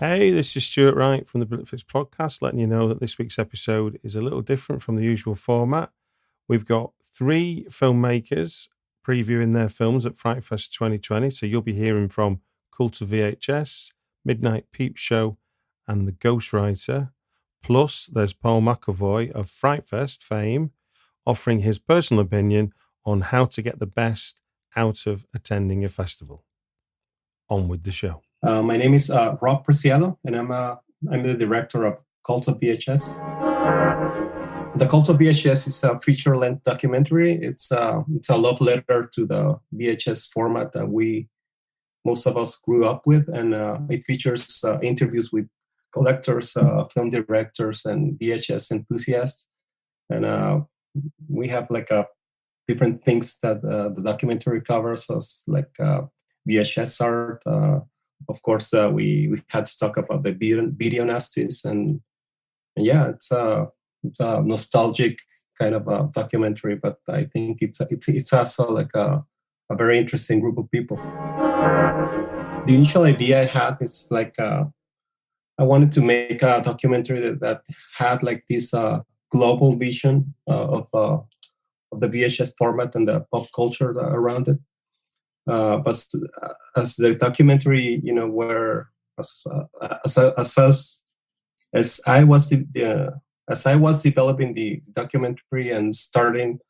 Hey, this is Stuart Wright from the Britflicks Podcast, letting you know that this week's episode is a little different from the usual format. We've got 3 filmmakers previewing their films at Frightfest 2020, so you'll be hearing from Cult of VHS, Midnight PEEPSHOW, and The Ghostwriter. Plus, there's Paul McElvoy of Frightfest fame offering his personal opinion on how to get the best out of attending a festival. On with the show. My name is Rob Preciado, and I'm the director of Cult of VHS. The Cult of VHS is a feature-length documentary. It's a love letter to the VHS format that most of us grew up with, and it features interviews with collectors, film directors, and VHS enthusiasts. And we have different things that the documentary covers, us like VHS art. Of course, we had to talk about the video nasties, and yeah, it's a nostalgic kind of a documentary, but I think it's also like a very interesting group of people. The initial idea I had is I wanted to make a documentary that had like this global vision of the VHS format and the pop culture around it. But as the documentary, as I was developing the documentary and starting,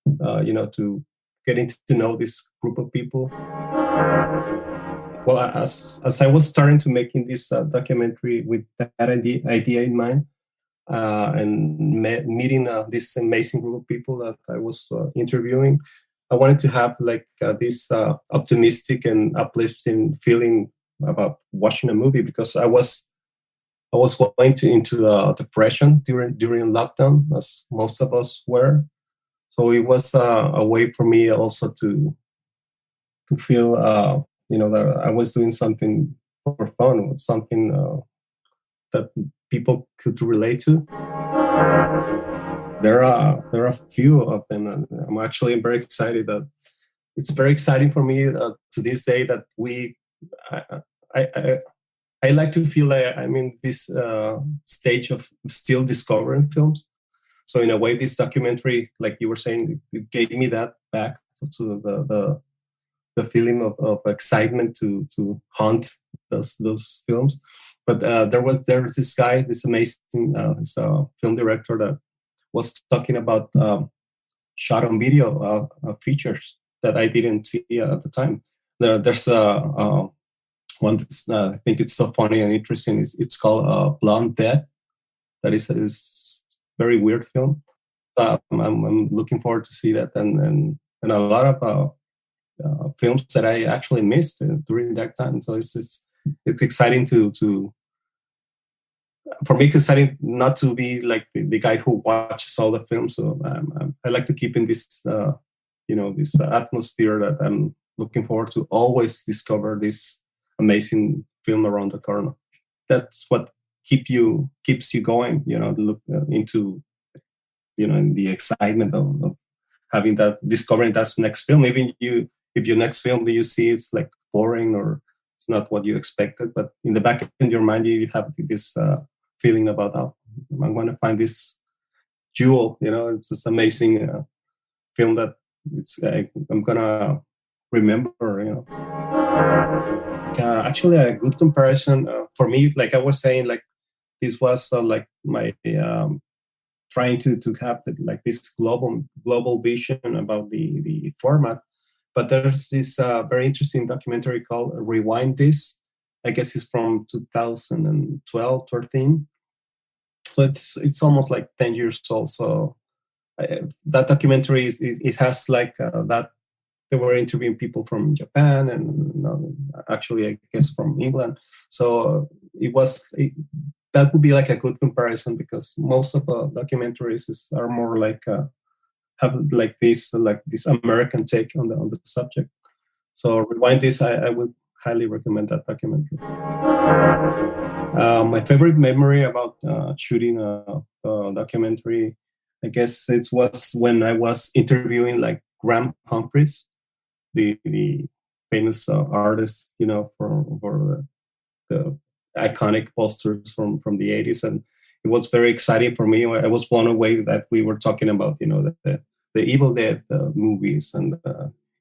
to getting to know this group of people. Well, as I was starting to making this documentary with that idea in mind, and meeting this amazing group of people that I was interviewing, I wanted to have this optimistic and uplifting feeling about watching a movie, because I was going into depression during lockdown, as most of us were. So it was a way for me also to feel that I was doing something for fun, something that people could relate to. There are a few of them, and I'm actually very excited. That it's very exciting for me to this day that I like to feel like I'm in this stage of still discovering films. So in a way, this documentary, like you were saying, it gave me that back to the feeling of excitement to hunt those films. But there was this guy, this amazing film director that was talking about shot on video features that I didn't see at the time. There's one that's, I think it's so funny and interesting. It's called Blonde Dead. That is very weird film. I'm looking forward to see that, and a lot of films that I actually missed during that time. So it's exciting for me, it's exciting not to be like the guy who watches all the films. So I like to keep in this, this atmosphere that I'm looking forward to always discover this amazing film around the corner. That's what keeps you going. Look into, in the excitement of having that, discovering that next film. Even if your next film that you see is like boring or it's not what you expected, but in the back of your mind you have this feeling about, I'm going to find this jewel. It's this amazing film that I'm going to remember. Actually, a good comparison for me, like I was saying, like this was like my trying to have this global vision about the format. But there's this very interesting documentary called Rewind This. I guess it's from 2012, 13. So it's almost like 10 years old. So that documentary it has like that. They were interviewing people from Japan and actually, I guess, from England. So that would be like a good comparison, because most of the documentaries are more like have like this American take on the subject. So Rewind This, I would highly recommend that documentary. My favorite memory about shooting a documentary, I guess it was when I was interviewing like Graham Humphreys, the famous artist, for the iconic posters from the 80s. And it was very exciting for me. I was blown away that we were talking about, the Evil Dead movies. And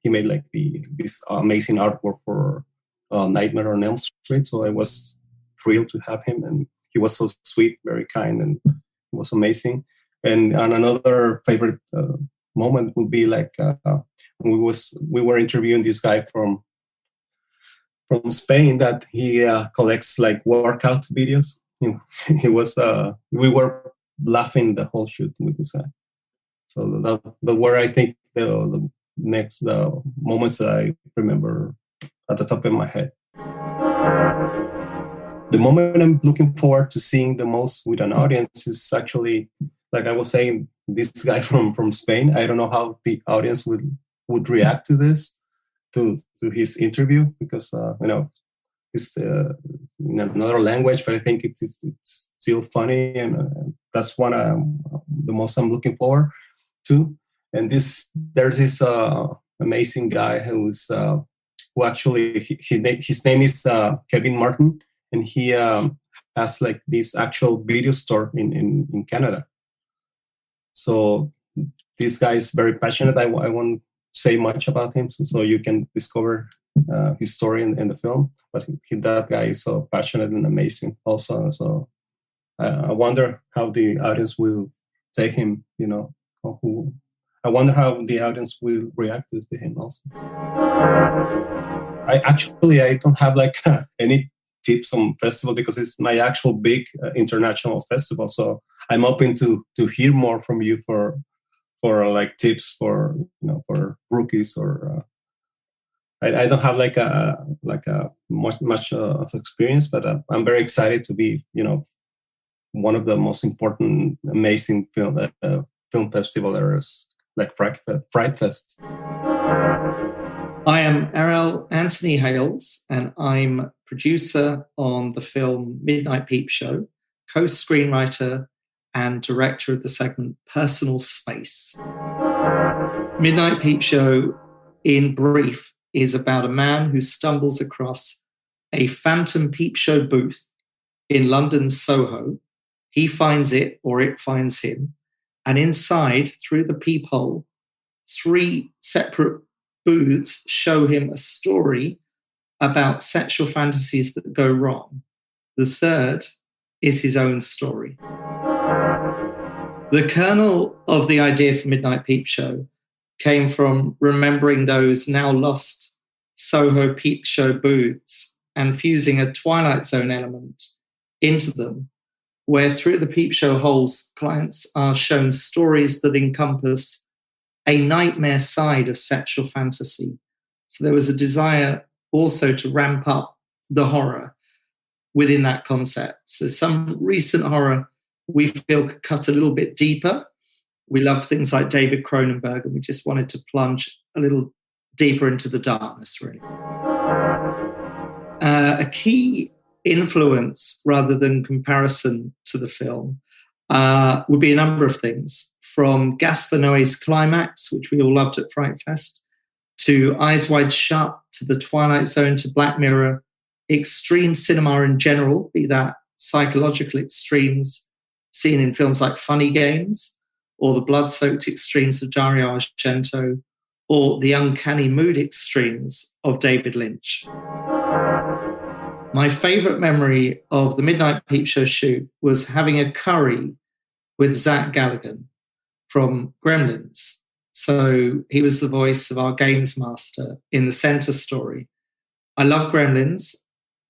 he made like this amazing artwork for Nightmare on Elm Street. So I was thrilled to have him. And he was so sweet, very kind, and it was amazing. And another favorite moment would be like we were interviewing this guy from Spain that he collects like workout videos. He was we were laughing the whole shoot with this guy. So that were, I think, the next moments that I remember at the top of my head. The moment I'm looking forward to seeing the most with an audience is actually, like I was saying, this guy from Spain. I don't know how the audience would react to this, to his interview, because it's in another language, but I think it's still funny, and that's one the most I'm looking forward to. And there's this amazing guy who actually his name is Kevin Martin, and he has like this actual video store in Canada. So this guy is very passionate. I won't say much about him, so you can discover his story in the film. But that guy is so passionate and amazing also. So I wonder how the audience will take him, I wonder how the audience will react to him also. I don't have like any tips on festival, because it's my actual big international festival. So I'm open to hear more from you for like tips for rookies, or I don't have like a much of experience, but I'm very excited to be one of the most important, amazing film festivals like Frightfest. I am Airell Anthony Hayles, and I'm producer on the film Midnight Peep Show, co-screenwriter and director of the segment Personal Space. Midnight Peep Show, in brief, is about a man who stumbles across a phantom peep show booth in London's Soho. He finds it, or it finds him, and inside, through the peephole, 3 separate booths show him a story about sexual fantasies that go wrong. The third is his own story. The kernel of the idea for Midnight Peep Show came from remembering those now lost Soho peep show booths and fusing a Twilight Zone element into them, where through the peep show holes, clients are shown stories that encompass a nightmare side of sexual fantasy. So there was a desire also to ramp up the horror within that concept. So some recent horror we feel could cut a little bit deeper. We love things like David Cronenberg, and we just wanted to plunge a little deeper into the darkness, really. A key influence, rather than comparison to the film, would be a number of things, from Gaspar Noé's Climax, which we all loved at Frightfest, to Eyes Wide Shut, to The Twilight Zone, to Black Mirror, extreme cinema in general, be that psychological extremes seen in films like Funny Games, or the blood-soaked extremes of Dario Argento, or the uncanny mood extremes of David Lynch. My favourite memory of the Midnight Peep Show shoot was having a curry with Zach Galligan from Gremlins. So he was the voice of our games master in the Centre story. I love Gremlins,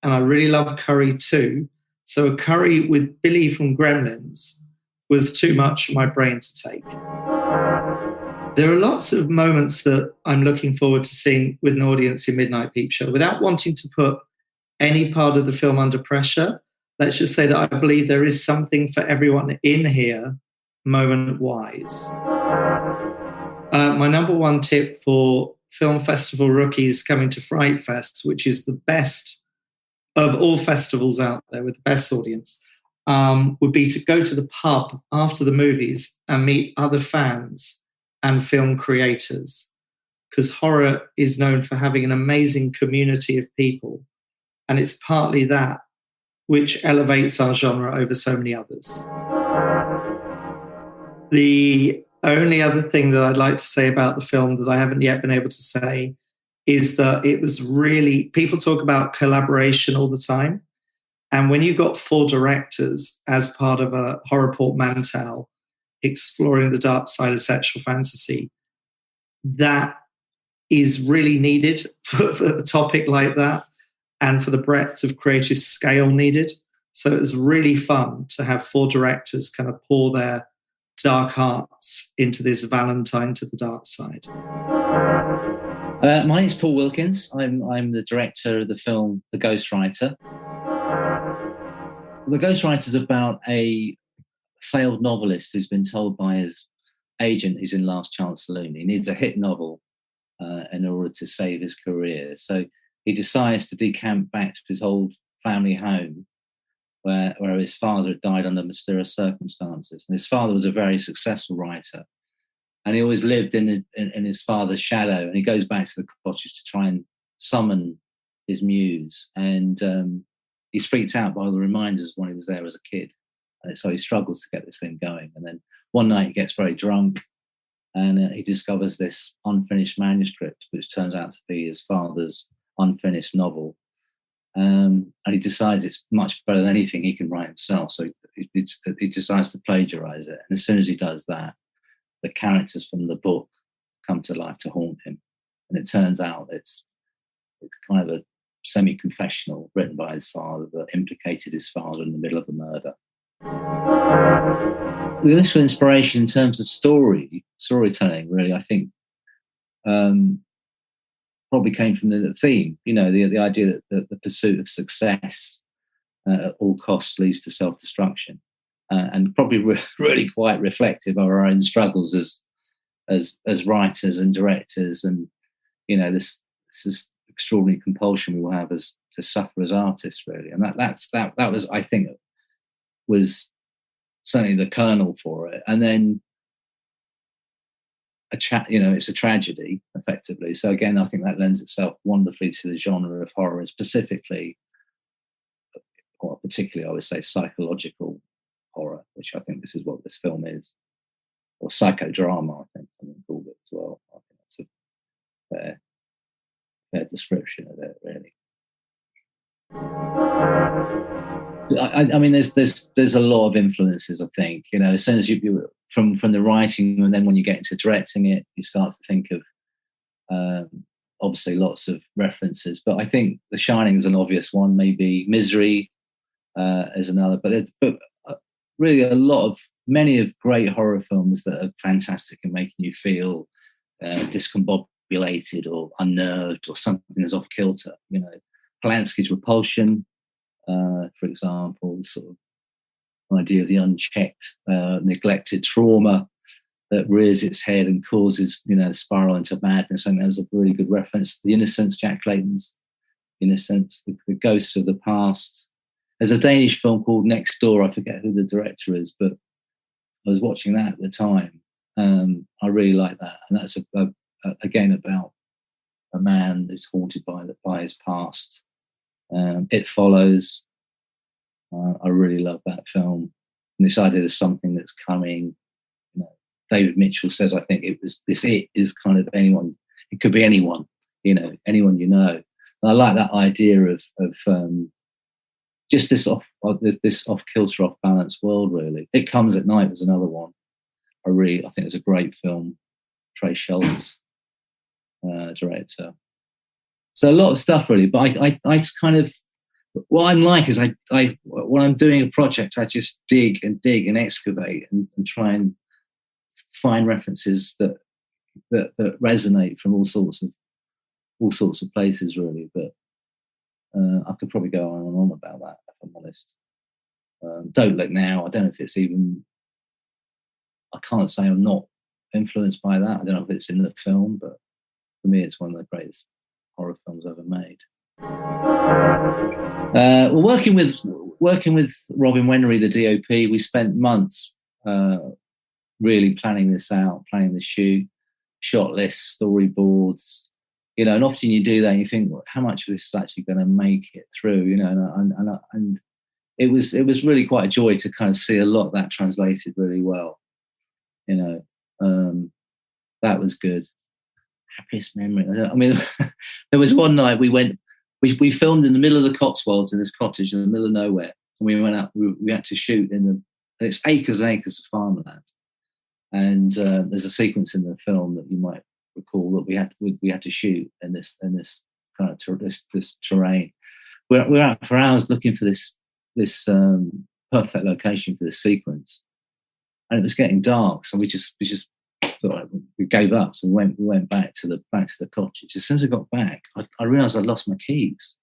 and I really love curry too. So a curry with Billy from Gremlins was too much for my brain to take. There are lots of moments that I'm looking forward to seeing with an audience in Midnight Peep Show. Without wanting to put any part of the film under pressure, let's just say that I believe there is something for everyone in here, moment-wise. My number one tip for film festival rookies coming to Frightfest, which is the best of all festivals out there with the best audience, would be to go to the pub after the movies and meet other fans and film creators, because horror is known for having an amazing community of people, and it's partly that which elevates our genre over so many others. The only other thing that I'd like to say about the film that I haven't yet been able to say is that it was really, people talk about collaboration all the time. And when you got 4 directors as part of a horror portmanteau exploring the dark side of sexual fantasy, that is really needed for a topic like that and for the breadth of creative scale needed. So it was really fun to have 4 directors kind of pour their dark hearts into this Valentine to the dark side. My name's Paul Wilkins. I'm the director of the film The Ghostwriter. The Ghostwriter is about a failed novelist who's been told by his agent he's in last chance saloon. He needs a hit novel in order to save his career. So he decides to decamp back to his old family home where his father had died under mysterious circumstances. And his father was a very successful writer. And he always lived in his father's shadow. And he goes back to the cottage to try and summon his muse. And he's freaked out by all the reminders of when he was there as a kid. And so he struggles to get this thing going. And then one night he gets very drunk and he discovers this unfinished manuscript, which turns out to be his father's unfinished novel. And he decides it's much better than anything he can write himself. So he decides to plagiarize it. And as soon as he does that, the characters from the book come to life to haunt him. And it turns out it's kind of a semi-confessional written by his father that implicated his father in the middle of a murder. The initial inspiration in terms of storytelling, really, I think, probably came from the theme, the idea that the pursuit of success at all costs leads to self-destruction, and probably really quite reflective of our own struggles as writers and directors, and this extraordinary compulsion we will have to suffer as artists, really. And that was, I think, was certainly the kernel for it. And then it's a tragedy, effectively. So again, I think that lends itself wonderfully to the genre of horror, and specifically, or particularly, I would say, psychological horror, which I think this is what this film is, or psychodrama, I think someone called it as well. I think that's a fair description of it, really. I mean, there's a lot of influences, I think. As soon as you from the writing, and then when you get into directing it, you start to think of obviously lots of references. But I think The Shining is an obvious one. Maybe Misery is another. But really many of great horror films that are fantastic and making you feel discombobulated or unnerved or something that's off kilter. Polanski's Repulsion, for example, the sort of idea of the unchecked, neglected trauma that rears its head and causes, spiral into madness. I think that was a really good reference. The Innocents, Jack Clayton's Innocents, the Ghosts of the Past. There's a Danish film called Next Door. I forget who the director is, but I was watching that at the time. I really like that. And that's, again, about a man who's haunted by his past. It Follows. I really love that film. And this idea there's something that's coming. David Mitchell says, I think it is kind of anyone. It could be anyone, anyone And I like that idea of just this off kilter, off balance world. Really, It Comes at Night was another one. I think it's a great film. Trey Schultz, director. So a lot of stuff, really. But I just kind of, what I'm like is when I'm doing a project, I just dig and excavate and try and find references that resonate from all sorts of places, really. But I could probably go on and on about that, if I'm honest. Don't Look Now. I don't know if it's even. I can't say I'm not influenced by that. I don't know if it's in the film, but for me, it's one of the greatest horror films ever made. Working with Robin Wennery, the DOP, we spent months really planning this out, planning the shoot, shot lists, storyboards, and often you do that and you think, well, how much of this is actually going to make it through, and it was really quite a joy to kind of see a lot of that translated really well. That was good. Happiest memory. I mean, there was one night we filmed in the middle of the Cotswolds in this cottage in the middle of nowhere, and we went out. We had to shoot and it's acres and acres of farmland, and there's a sequence in the film that you might recall that we had to shoot in this kind of this terrain. We're out for hours looking for this perfect location for this sequence, and it was getting dark, so we just thought we gave up. So we went back to the cottage. As soon as I got back, I realised I'd lost my keys.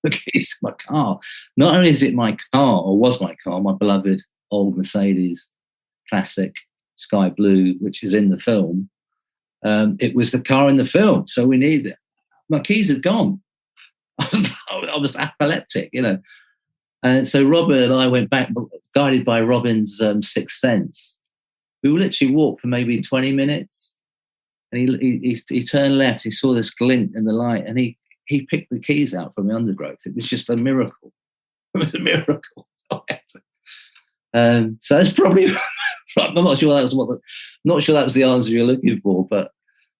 The keys to my car. Not only is it my car, or was my car, my beloved old Mercedes classic sky blue, which is in the film. It was the car in the film, so we needed it. My keys had gone. I was epileptic, And so Robin and I went back, guided by Robin's sixth sense. We would literally walk for maybe 20 minutes, and he turned left. He saw this glint in the light, and he picked the keys out from the undergrowth. It was just a miracle. It was a miracle. So that's probably. I'm not sure that was the answer you're looking for, but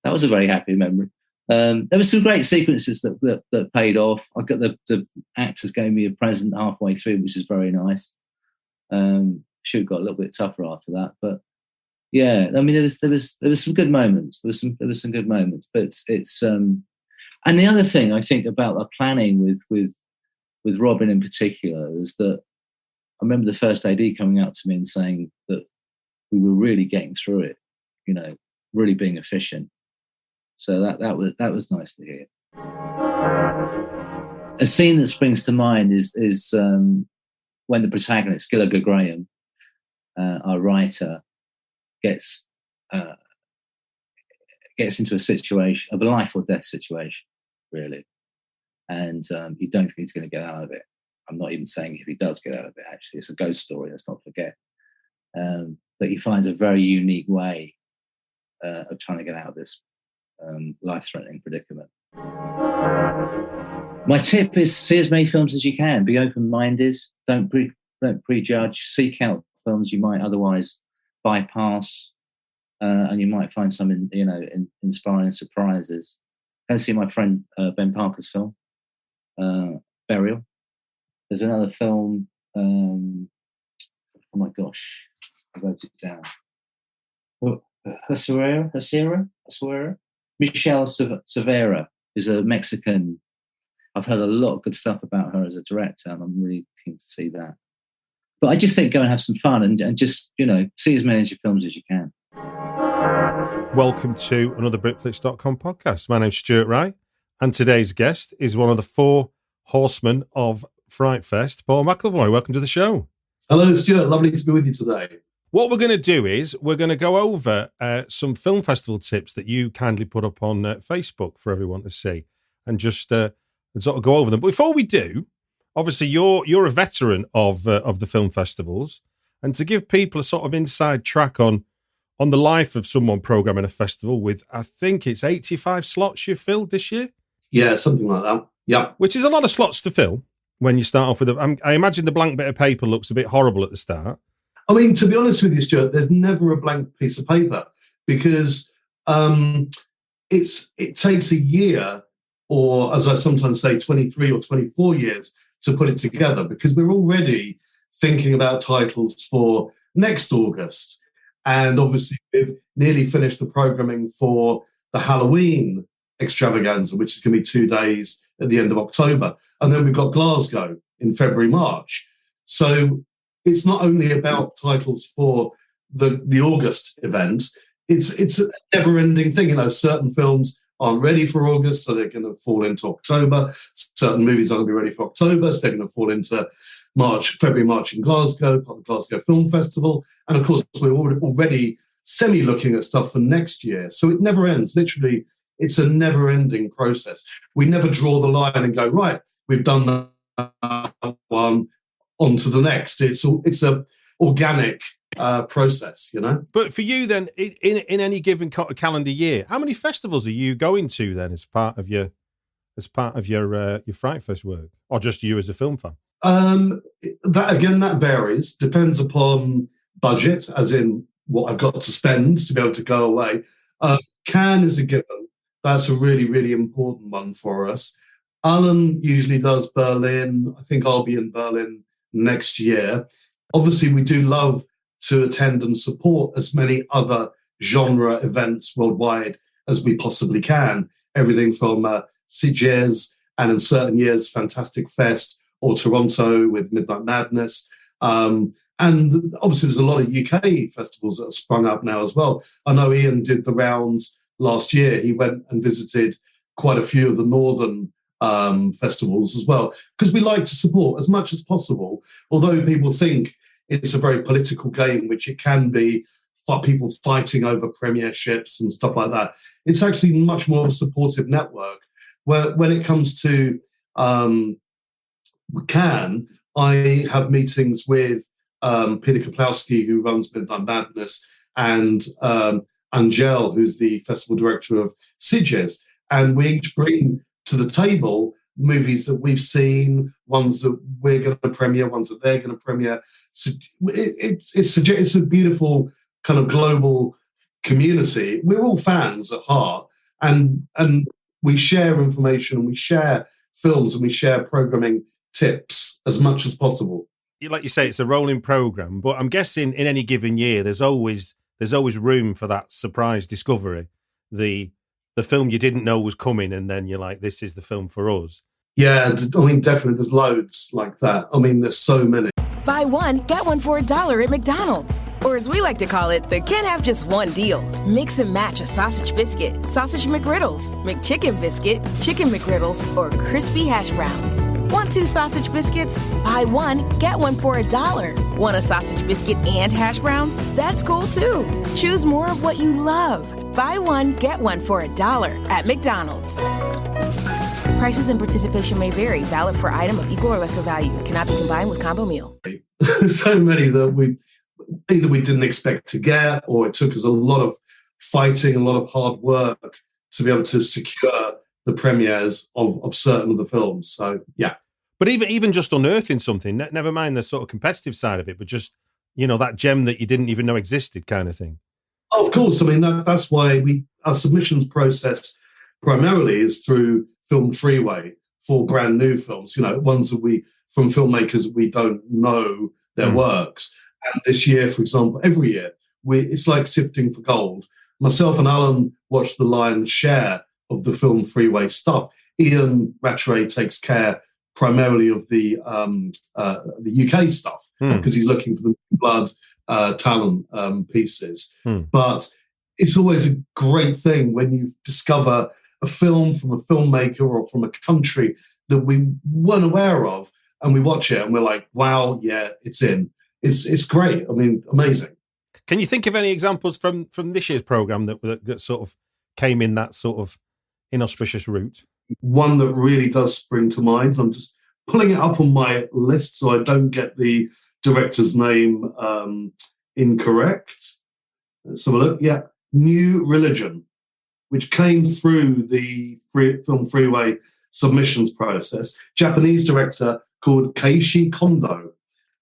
that was a very happy memory. There were some great sequences that paid off. I got the actors gave me a present halfway through, which is very nice. Should have got a little bit tougher after that, but yeah, I mean there was some good moments. There was some good moments, but it's and the other thing I think about the planning with Robin in particular is that I remember the first AD coming out to me and saying that we were really getting through it, really being efficient. So that was nice to hear. A scene that springs to mind is when the protagonist, Gilligan Graham, our writer, gets into a situation of a life or death situation, really, and you don't think he's going to get out of it. I'm not even saying if he does get out of it. Actually, it's a ghost story. Let's not forget. But he finds a very unique way of trying to get out of this life-threatening predicament. My tip is see as many films as you can. Be open-minded. Don't prejudge. Seek out films you might otherwise bypass, and you might find some inspiring surprises. Go see my friend Ben Parker's film, Burial. There's another film. Oh my gosh, I wrote it down. Hacera. Michelle Cervera is a Mexican. I've heard a lot of good stuff about her as a director, and I'm really keen to see that. But I just think go and have some fun and just, see as many of your films as you can. Welcome to another Britflicks.com podcast. My name's Stuart Wright, and today's guest is one of the four horsemen of Frightfest, Paul McElvoy. Welcome to the show. Hello, Stuart. Lovely to be with you today. What we're going to do is we're going to go over some film festival tips that you kindly put up on Facebook for everyone to see, and just sort of go over them. But before we do, obviously you're a veteran of the film festivals, and to give people a sort of inside track on the life of someone programming a festival with, I think it's 85 slots you've filled this year. Yeah, something like that. Yeah, which is a lot of slots to fill when you start off with I imagine the blank bit of paper looks a bit horrible at the start. I mean, to be honest with you, Stuart, there's never a blank piece of paper because it takes a year, or as I sometimes say, 23 or 24 years to put it together, because we're already thinking about titles for next August. And obviously, we've nearly finished the programming for the Halloween extravaganza, which is going to be 2 days at the end of October. And then we've got Glasgow in February, March. So it's not only about titles for the August event. It's a never-ending thing. Certain films aren't ready for August, so they're going to fall into October. Certain movies aren't going to be ready for October, so they're going to fall into February, March in Glasgow, part of the Glasgow Film Festival. And of course, we're already semi-looking at stuff for next year. So it never ends. Literally, it's a never-ending process. We never draw the line and go, right, we've done that one, on to the next. It's a organic process, But for you then, in any given calendar year, how many festivals are you going to then as part of your Frightfest work, or just you as a film fan? That varies. Depends upon budget, as in what I've got to spend to be able to go away. Cannes is a given. That's a really, really important one for us. Alan usually does Berlin. I think I'll be in Berlin next year. Obviously, we do love to attend and support as many other genre events worldwide as we possibly can. Everything from Sitges and in certain years, Fantastic Fest, or Toronto with Midnight Madness. And obviously there's a lot of UK festivals that have sprung up now as well. I know Ian did the rounds last year. He went and visited quite a few of the northern festivals as well, because we like to support as much as possible, although people think it's a very political game, which it can be, for people fighting over premierships and stuff like that. It's actually much more of a supportive network, where when it comes to Cannes, I have meetings with Peter Kaplowski, who runs Midnight Madness, and Angel, who's the festival director of Sitges, and we each bring to the table movies that we've seen, ones that we're going to premiere, ones that they're going to premiere. So it's a beautiful kind of global community. We're all fans at heart, and we share information, we share films, and we share programming tips as much as possible. Like you say, it's a rolling program, but I'm guessing in any given year, there's always room for that surprise discovery, the film you didn't know was coming, and then you're like, this is the film for us. Yeah, I mean, definitely, there's loads like that. I mean, there's so many. Buy one, get one for $1 at McDonald's. Or as we like to call it, the can't have just one deal. Mix and match a sausage biscuit, sausage McGriddles, McChicken biscuit, chicken McGriddles, or crispy hash browns. Want 2 sausage biscuits? Buy one, get one for $1. Want a sausage biscuit and hash browns? That's cool too. Choose more of what you love. Buy one, get one for $1 at McDonald's. Prices and participation may vary. Valid for item of equal or lesser value. Cannot be combined with combo meal. So many that we didn't expect to get, or it took us a lot of fighting, a lot of hard work to be able to secure the premieres of certain of the films. So, yeah. But even just unearthing something, never mind the sort of competitive side of it, but just, that gem that you didn't even know existed kind of thing. Oh, of course. I mean, that's why our submissions process primarily is through Film Freeway for brand new films, ones that from filmmakers we don't know their works. And this year, for example, every year, it's like sifting for gold. Myself and Alan watch the lion's share of the Film Freeway stuff. Ian Rattray takes care primarily of the UK stuff because he's looking for the blood talent pieces. But it's always a great thing when you discover a film from a filmmaker or from a country that we weren't aware of, and we watch it and we're like, wow, yeah, it's in. It's great. I mean, amazing. Can you think of any examples from this year's programme that sort of came in that sort of inauspicious route? One that really does spring to mind. I'm just pulling it up on my list so I don't get the director's name incorrect. Let's have a look. Yeah, New Religion, which came through the Film Freeway submissions process. Japanese director called Keiichi Kondo.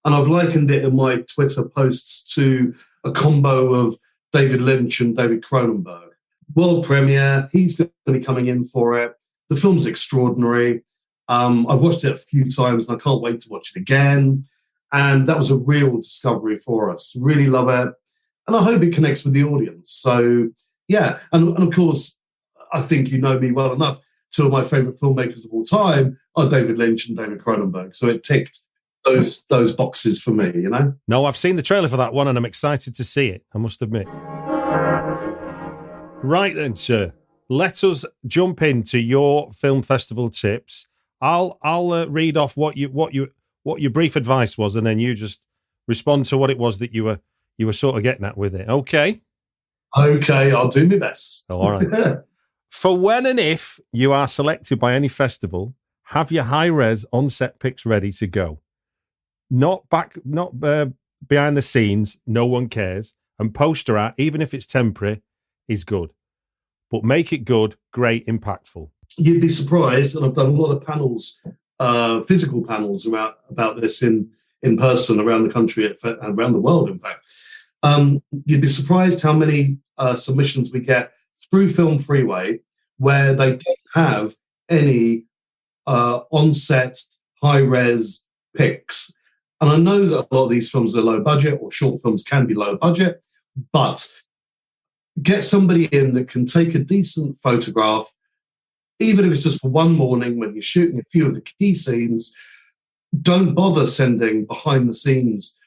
And I've likened it in my Twitter posts to a combo of David Lynch and David Cronenberg. World premiere, he's going to be coming in for it. The film's extraordinary. I've watched it a few times and I can't wait to watch it again. And that was a real discovery for us. Really love it. And I hope it connects with the audience. So, yeah. And of course, I think you know me well enough. 2 of my favourite filmmakers of all time are David Lynch and David Cronenberg. So it ticked those boxes for me, No, I've seen the trailer for that one and I'm excited to see it, I must admit. Right then, sir. Let us jump into your film festival tips. I'll read off what your brief advice was, and then you just respond to what it was that you were sort of getting at with it. Okay? Okay, I'll do my best. All right. For when and if you are selected by any festival, have your high-res on-set pics ready to go. Not behind the scenes, no one cares. And poster art, even if it's temporary, is good. But make it good, great, impactful. You'd be surprised, and I've done a lot of panels physical panels about this in person around the country, around the world, in fact. You'd be surprised how many submissions we get through Film Freeway where they don't have any on-set, high-res pics. And I know that a lot of these films are low budget, or short films can be low budget, but get somebody in that can take a decent photograph, even if it's just for one morning when you're shooting a few of the key scenes. Don't bother sending behind-the-scenes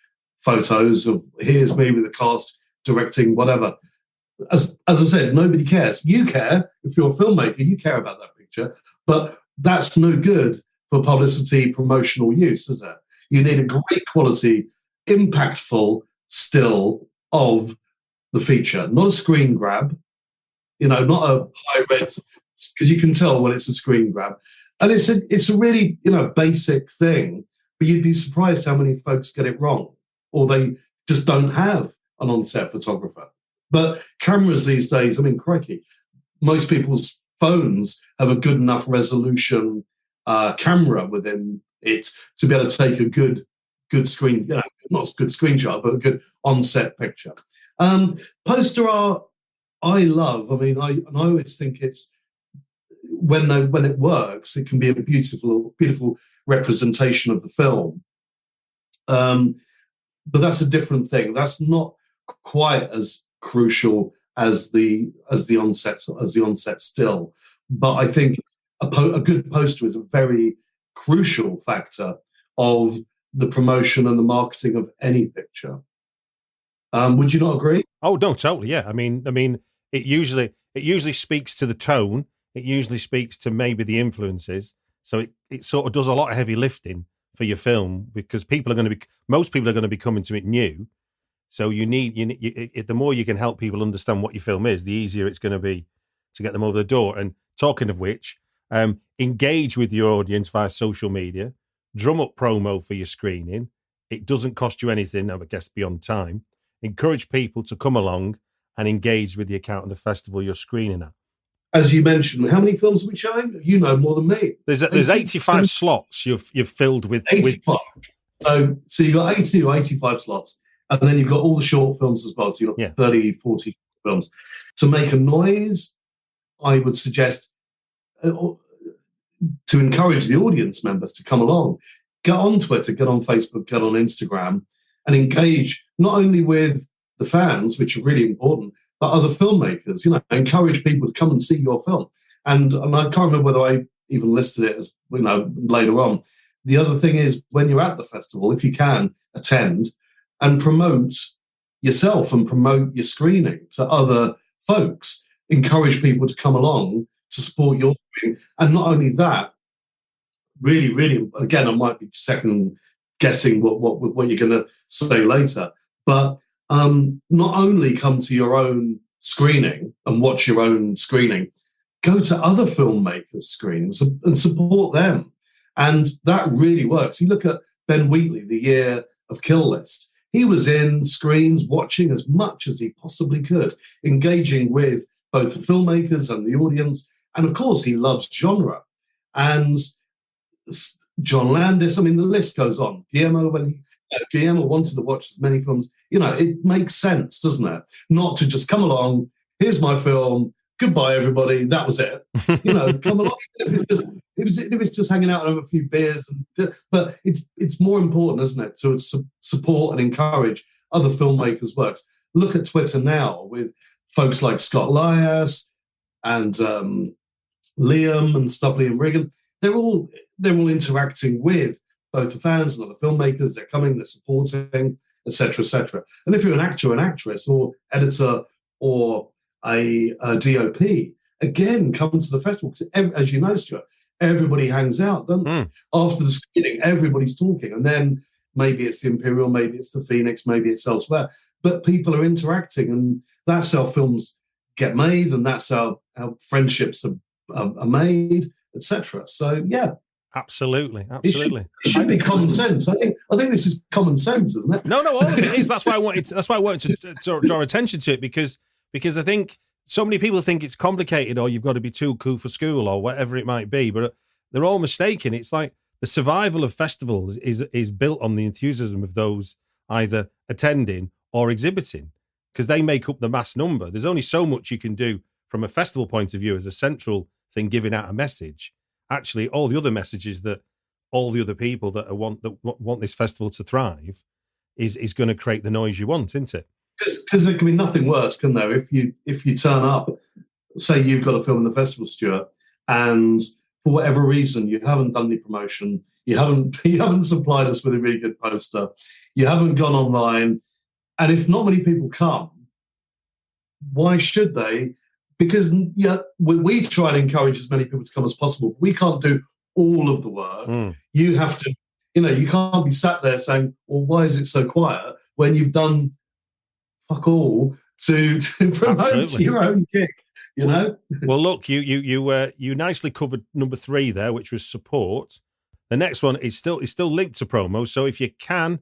photos of here's me with the cast directing whatever. As I said, nobody cares. You care. If you're a filmmaker, you care about that picture, but that's no good for publicity, promotional use, is it? You need a great quality, impactful still of the feature, not a screen grab, not a high res, because you can tell when it's a screen grab. And it's a really, basic thing, but you'd be surprised how many folks get it wrong, or they just don't have an on-set photographer. But cameras these days, crikey, most people's phones have a good enough resolution camera within it to be able to take a good screen, not a good screenshot, but a good on-set picture. Poster art, I love. I always think it's when it works, it can be a beautiful representation of the film. But that's a different thing. That's not quite as crucial as the onset still. But I think a good poster is a very crucial factor of the promotion and the marketing of any picture. Would you not agree? Oh no, totally. Yeah. It usually speaks to the tone. It usually speaks to maybe the influences. So it sort of does a lot of heavy lifting for your film, because most people are going to be coming to it new. So you need the more you can help people understand what your film is, the easier it's going to be to get them over the door. And talking of which, engage with your audience via social media, drum up promo for your screening. It doesn't cost you anything, I guess, beyond time. Encourage people to come along and engage with the account of the festival you're screening at. As you mentioned, how many films are we showing? You know more than me. There's 85 slots you've filled with. 85. So you've got 80 or 85 slots. And then you've got all the short films as well. So you've got 30, 40 films. To make a noise, I would suggest to encourage the audience members to come along. Get on Twitter, get on Facebook, get on Instagram, and engage not only with the fans, which are really important, but other filmmakers. Encourage people to come and see your film. And I can't remember whether I even listed it as later on. The other thing is, when you're at the festival, if you can, attend and promote yourself and promote your screening to other folks. Encourage people to come along to support your screening. And not only that, really, really, again, I might be second guessing what you're going to say later, but not only come to your own screening and watch your own screening, go to other filmmakers' screenings and support them. And that really works. You look at Ben Wheatley, the year of Kill List. He was in screens watching as much as he possibly could, engaging with both the filmmakers and the audience. And of course, he loves genre. And John Landis, the list goes on. Guillermo wanted to watch as many films. It makes sense, doesn't it? Not to just come along, here's my film, goodbye, everybody, that was it. Come along. If it's just hanging out over a few beers. But it's more important, isn't it, to support and encourage other filmmakers' works. Look at Twitter now with folks like Scott Lias and Liam Regan. They're all interacting with both the fans and other filmmakers. They're coming, they're supporting, etc., etc. And if you're an actor, an actress, or editor, or a DOP, again, come to the festival, because as you know, Stuart, everybody hangs out, doesn't they? After the screening, everybody's talking, and then maybe it's the Imperial, maybe it's the Phoenix, maybe it's elsewhere, but people are interacting, and that's how films get made, and that's how friendships are made, etc. So yeah, absolutely. It should be common sense. I think this is common sense, isn't it? No, all of it is. That's why I wanted to draw attention to it, because I think so many people think it's complicated, or you've got to be too cool for school, or whatever it might be, but they're all mistaken. It's like the survival of festivals is built on the enthusiasm of those either attending or exhibiting, because they make up the mass number. There's only so much you can do from a festival point of view as a central thing, giving out a message. Actually, all the other messages that all the other people that want this festival to thrive is going to create the noise you want, isn't it? Because there can be nothing worse, can there? If you turn up, say you've got a film in the festival, Stuart, and for whatever reason you haven't done any promotion, you haven't supplied us with a really good poster, you haven't gone online, and if not many people come, why should they? Because we try and encourage as many people to come as possible. But we can't do all of the work. You have to, you can't be sat there saying, well, why is it so quiet when you've done fuck all to promote Absolutely. your own gig, Well, look, you nicely covered number 3 there, which was support. The next one is still linked to promo. So if you can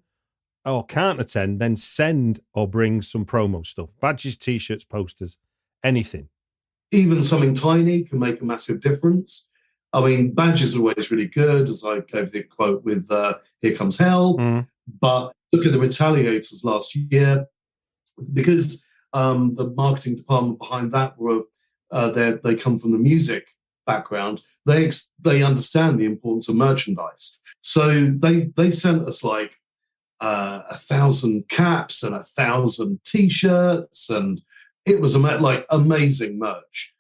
or can't attend, then send or bring some promo stuff. Badges, T-shirts, posters, anything. Even something tiny can make a massive difference. I mean, badges are always really good, as I gave the quote with Here Comes Hell. But look at the Retaliators last year, because the marketing department behind that were they come from the music background. They understand the importance of merchandise. So they sent us like 1,000 caps and 1,000 T-shirts, and it was like amazing merch.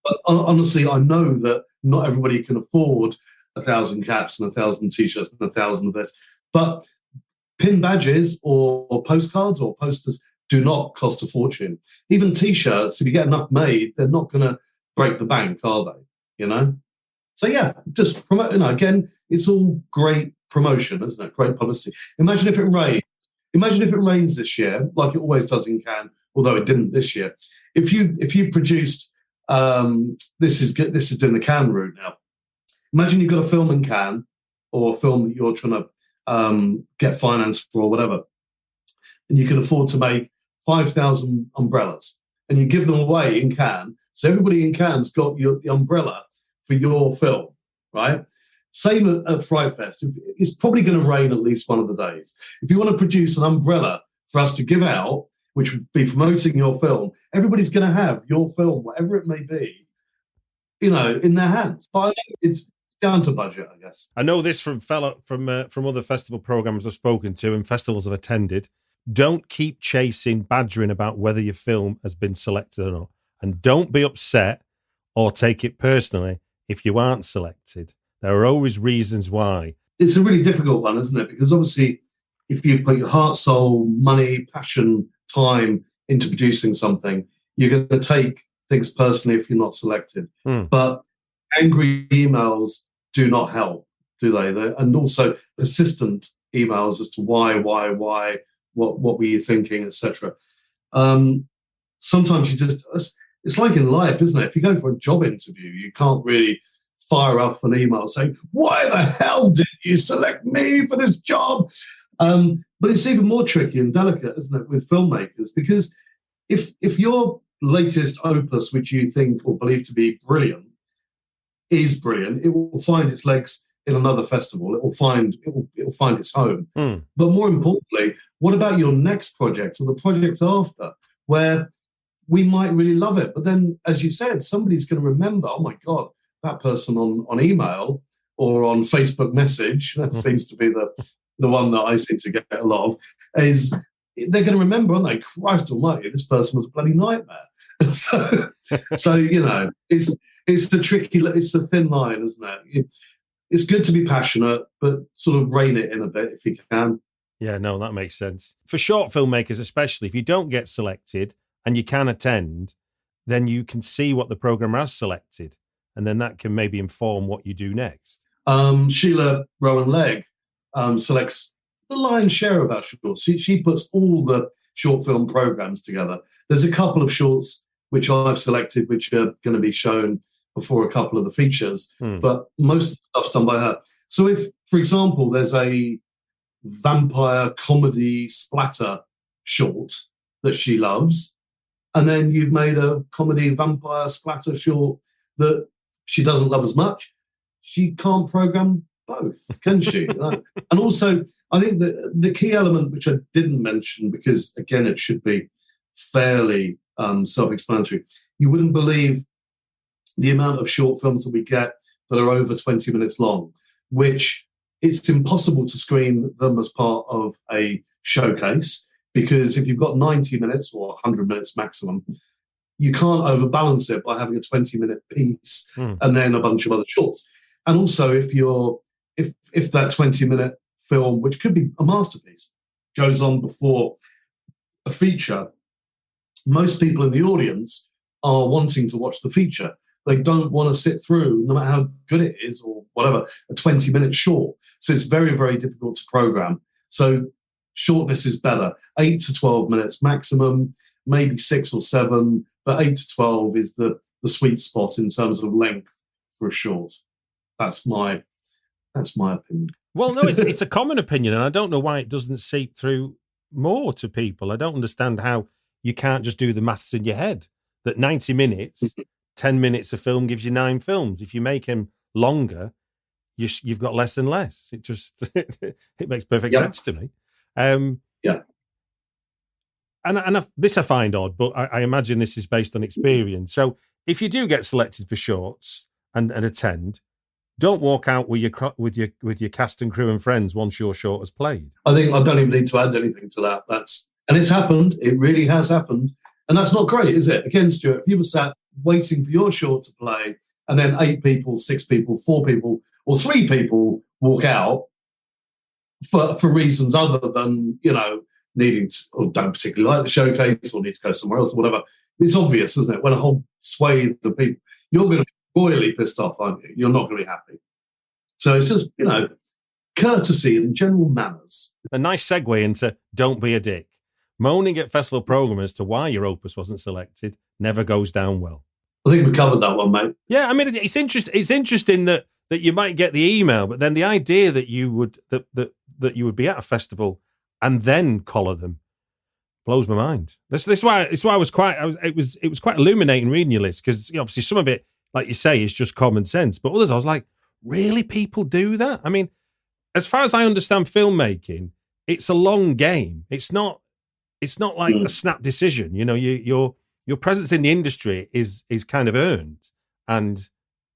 But honestly, I know that not everybody can afford 1,000 caps and 1,000 T-shirts and 1,000 of this. But pin badges or postcards or posters do not cost a fortune. Even T-shirts, if you get enough made, they're not going to break the bank, are they? So yeah, just promote. Again, it's all great promotion, isn't it? Great publicity. Imagine if it rained. Imagine if it rains this year, like it always does in Cannes, although it didn't this year. If you produced, this is doing the Cannes route now. Imagine you've got a film in Cannes, or a film that you're trying to get finance for or whatever, and you can afford to make 5,000 umbrellas, and you give them away in Cannes. So everybody in Cannes's got the umbrella for your film, right? Same at Frightfest. It's probably going to rain at least one of the days. If you want to produce an umbrella for us to give out, which would be promoting your film, everybody's going to have your film, whatever it may be, in their hands. But it's down to budget, I guess. I know this from other festival programs I've spoken to and festivals I've attended. Don't keep chasing, badgering about whether your film has been selected or not. And don't be upset or take it personally if you aren't selected. There are always reasons why. It's a really difficult one, isn't it? Because obviously, if you put your heart, soul, money, passion, time into producing something, you're going to take things personally if you're not selected. But angry emails do not help, do they? And also persistent emails as to why, what were you thinking, etc. Sometimes it's like in life, isn't it? If you go for a job interview, you can't really fire off an email saying, why the hell did you select me for this job? But it's even more tricky and delicate, isn't it, with filmmakers? Because if your latest opus, which you think or believe to be brilliant, is brilliant, it will find its legs in another festival. It will find its home. But more importantly, what about your next project or the project after, where we might really love it, but then, as you said, somebody's going to remember, oh my God, that person on email or on Facebook message, that seems to be the one that I seem to get a lot of, is they're going to remember, aren't they? Christ almighty, this person was a bloody nightmare. so it's the thin line, isn't it? It's good to be passionate, but sort of rein it in a bit if you can. Yeah, no, that makes sense. For short filmmakers especially, if you don't get selected and you can attend, then you can see what the programmer has selected, and then that can maybe inform what you do next. Sheila Rowan-Legg selects the lion's share of our shorts. She puts all the short film programs together. There's a couple of shorts which I've selected, which are going to be shown before a couple of the features, but most of the stuff's done by her. So if, for example, there's a vampire comedy splatter short that she loves, and then you've made a comedy vampire splatter short that she doesn't love as much, she can't program both, can she? And also, I think that the key element, which I didn't mention, because again, it should be fairly self-explanatory, you wouldn't believe the amount of short films that we get that are over 20 minutes long, which it's impossible to screen them as part of a showcase, because if you've got 90 minutes or 100 minutes maximum, you can't overbalance it by having a 20-minute piece and then a bunch of other shorts. And also, if that 20-minute film, which could be a masterpiece, goes on before a feature, most people in the audience are wanting to watch the feature. They don't want to sit through, no matter how good it is or whatever, a 20-minute short. So it's very, very difficult to program. So shortness is better. 8 to 12 minutes maximum, maybe 6 or 7, but 8 to 12 is the sweet spot in terms of length for a short. That's my opinion. Well, no, it's a common opinion, and I don't know why it doesn't seep through more to people. I don't understand how you can't just do the maths in your head, that 90 minutes, 10 minutes a film gives you 9 films. If you make them longer, you've got less and less. It just it makes perfect sense to me. Yeah. And this I find odd, but I imagine this is based on experience. So if you do get selected for shorts and attend, don't walk out with your cast and crew and friends once your short has played. I think I don't even need to add anything to that. And it's happened. It really has happened. And that's not great, is it? Again, Stuart, if you were sat waiting for your short to play and then 8 people, 6 people, 4 people, or 3 people walk out for reasons other than, needing to, or don't particularly like the showcase or need to go somewhere else or whatever, it's obvious, isn't it? When a whole swathe of people, you're going to be royally pissed off, aren't you? You're not going to be happy. So it's just, courtesy and general manners. A nice segue into don't be a dick. Moaning at festival programme as to why your opus wasn't selected never goes down well. I think we covered that one, mate. Yeah, I mean, it's interesting that you might get the email, but then the idea that you would that you would be at a festival and then collar them blows my mind. This is why it was quite illuminating reading your list, because obviously some of it, like you say, is just common sense, but others I was like, really, people do that? I mean, as far as I understand filmmaking, it's a long game. It's not like a snap decision. Your presence in the industry is kind of earned, and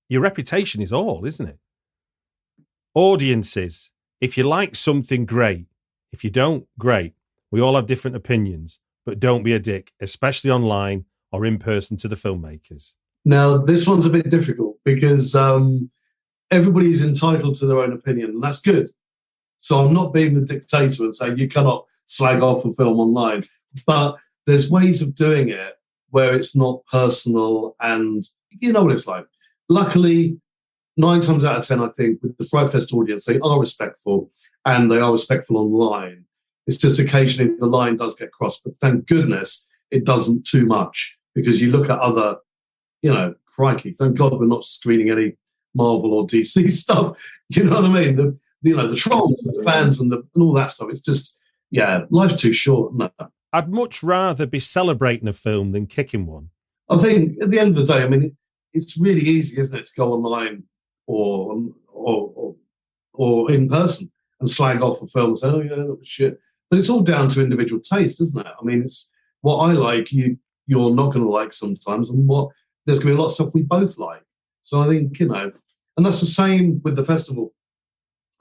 your reputation is all, isn't it? Audiences, if you like something, great. If you don't, great. We all have different opinions, but don't be a dick, especially online or in person to the filmmakers. Now, this one's a bit difficult because everybody's entitled to their own opinion, and that's good. So I'm not being the dictator and saying you cannot slag off a film online, but there's ways of doing it where it's not personal, and you know what it's like. Luckily, 9 times out of 10, I think, with the Frightfest audience, they are respectful, and they are respectful online. It's just occasionally the line does get crossed, but thank goodness it doesn't too much, because you look at other, crikey, thank God we're not screening any Marvel or DC stuff. You know what I mean? The trolls and the fans and all that stuff. It's just, life's too short. No. I'd much rather be celebrating a film than kicking one. I think at the end of the day, I mean, it's really easy, isn't it, to go online or in person and slag off a film and say, oh, yeah, that was shit. But it's all down to individual taste, isn't it? I mean, it's what I like, you're not going to like sometimes, and there's going to be a lot of stuff we both like. So I think, and that's the same with the festival.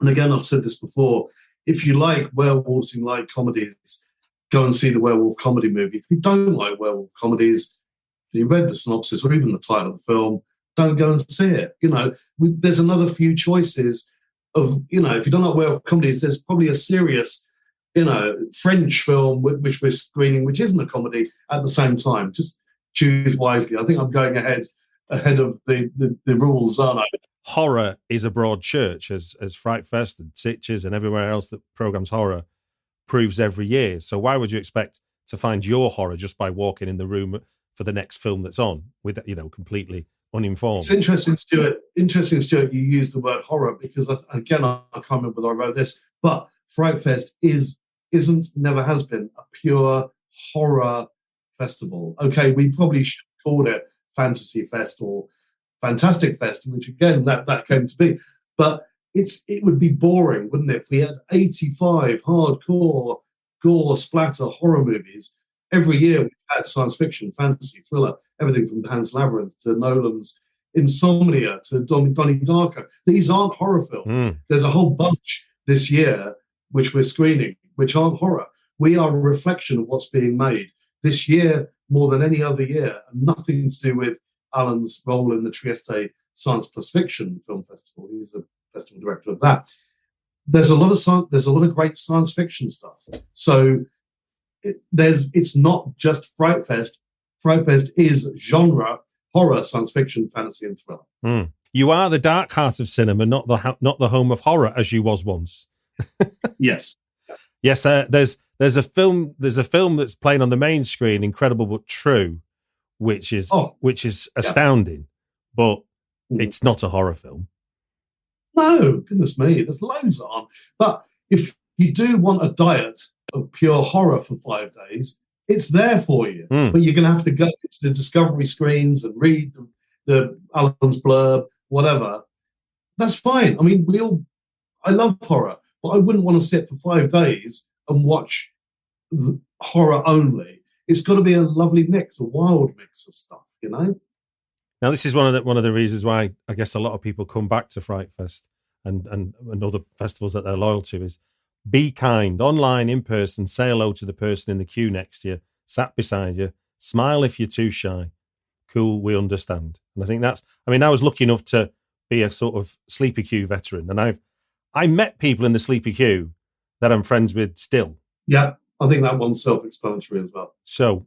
And again, I've said this before, if you like werewolves and like comedies, go and see the werewolf comedy movie. If you don't like werewolf comedies, you read the synopsis or even the title of the film, don't go and see it. There's another few choices of, if you don't like werewolf comedies, there's probably a serious, French film which we're screening, which isn't a comedy at the same time. Just choose wisely. I think I'm going ahead of the rules, aren't I? Horror is a broad church, as Frightfest and Sitges and everywhere else that programs horror proves every year. So why would you expect to find your horror just by walking in the room for the next film that's on with, completely uninformed? It's interesting, Stuart, you use the word horror, because I can't remember whether I wrote this, but Frightfest never has been a pure horror festival. Okay, we probably should have called it Fantasy Fest or Fantastic Fest, which again, that came to be. But it would be boring, wouldn't it, if we had 85 hardcore gore, splatter, horror movies. Every year we've had science fiction, fantasy, thriller, everything from Pan's Labyrinth to Nolan's Insomnia to Donnie Darko. These aren't horror films. There's a whole bunch this year which we're screening, which aren't horror. We are a reflection of what's being made this year more than any other year, and nothing to do with Alan's role in the Trieste Science Plus Fiction Film Festival. He's the festival director of that. There's a lot of great science fiction stuff. So it's not just Frightfest. Frightfest is genre, horror, science fiction, fantasy, and thriller. You are the dark heart of cinema, not the home of horror, as you was once. Yes. Yes. There's a film that's playing on the main screen, Incredible But True, which is astounding, but it's not a horror film. No, goodness me, there's loads on. But if you do want a diet of pure horror for 5 days, it's there for you. But you're going to have to go to the Discovery screens and read the Alan's blurb, whatever. That's fine. I mean, I love horror, but I wouldn't want to sit for 5 days and watch the horror only. It's got to be a lovely mix, a wild mix of stuff, you know? Now, this is one of the reasons why I guess a lot of people come back to Frightfest and other festivals that they're loyal to is be kind, online, in person, say hello to the person in the queue next to you, sat beside you, smile if you're too shy. Cool, we understand. And I think I was lucky enough to be a sort of sleepy queue veteran, and I met people in the sleepy queue that I'm friends with still. Yeah, I think that one's self-explanatory as well. So,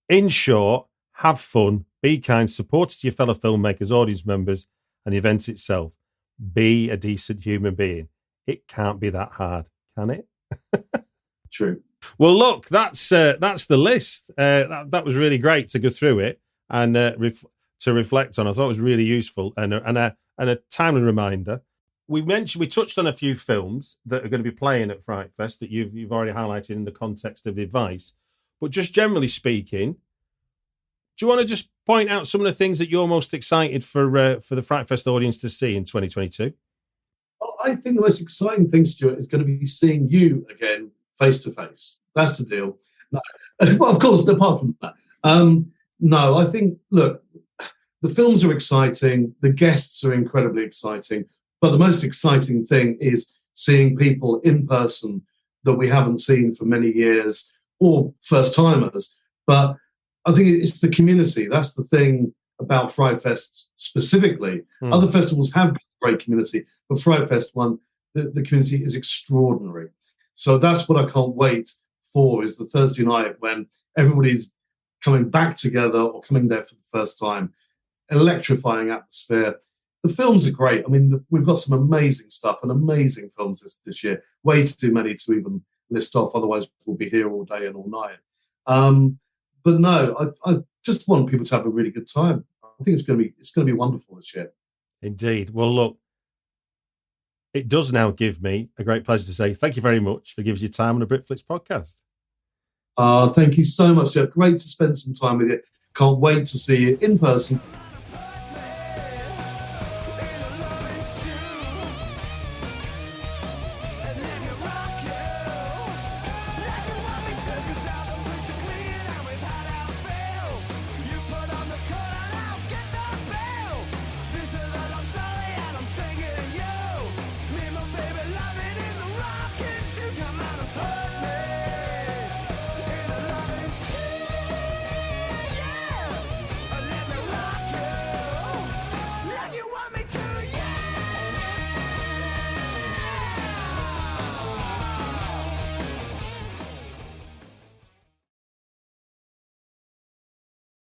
in short, have fun, be kind, support your fellow filmmakers, audience members, and the event itself. Be a decent human being. It can't be that hard, can it? True. Well, look, that's the list. That was really great to go through it and to reflect on. I thought it was really useful and a timely reminder. We touched on a few films that are going to be playing at Frightfest that you've already highlighted in the context of the advice. But just generally speaking, do you want to just point out some of the things that you're most excited for the Frightfest audience to see in 2022? Well, I think the most exciting thing, Stuart, is going to be seeing you again face to face. That's the deal. No. Well, of course, apart from that. No, I think, look, the films are exciting. The guests are incredibly exciting. But the most exciting thing is seeing people in person that we haven't seen for many years or first-timers. But I think it's the community. That's the thing about Frightfest specifically. Other festivals have got a great community, but Frightfest the community is extraordinary. So that's what I can't wait for, is the Thursday night when everybody's coming back together or coming there for the first time. An electrifying atmosphere. The films are great. I mean, we've got some amazing stuff and amazing films this year. Way too many to even list off. Otherwise, we'll be here all day and all night. But no, I just want people to have a really good time. I think it's going to be wonderful this year. Indeed. Well, look, it does now give me a great pleasure to say thank you very much for giving us your time on the Britflicks podcast. Thank you so much, Stuart. Great to spend some time with you. Can't wait to see you in person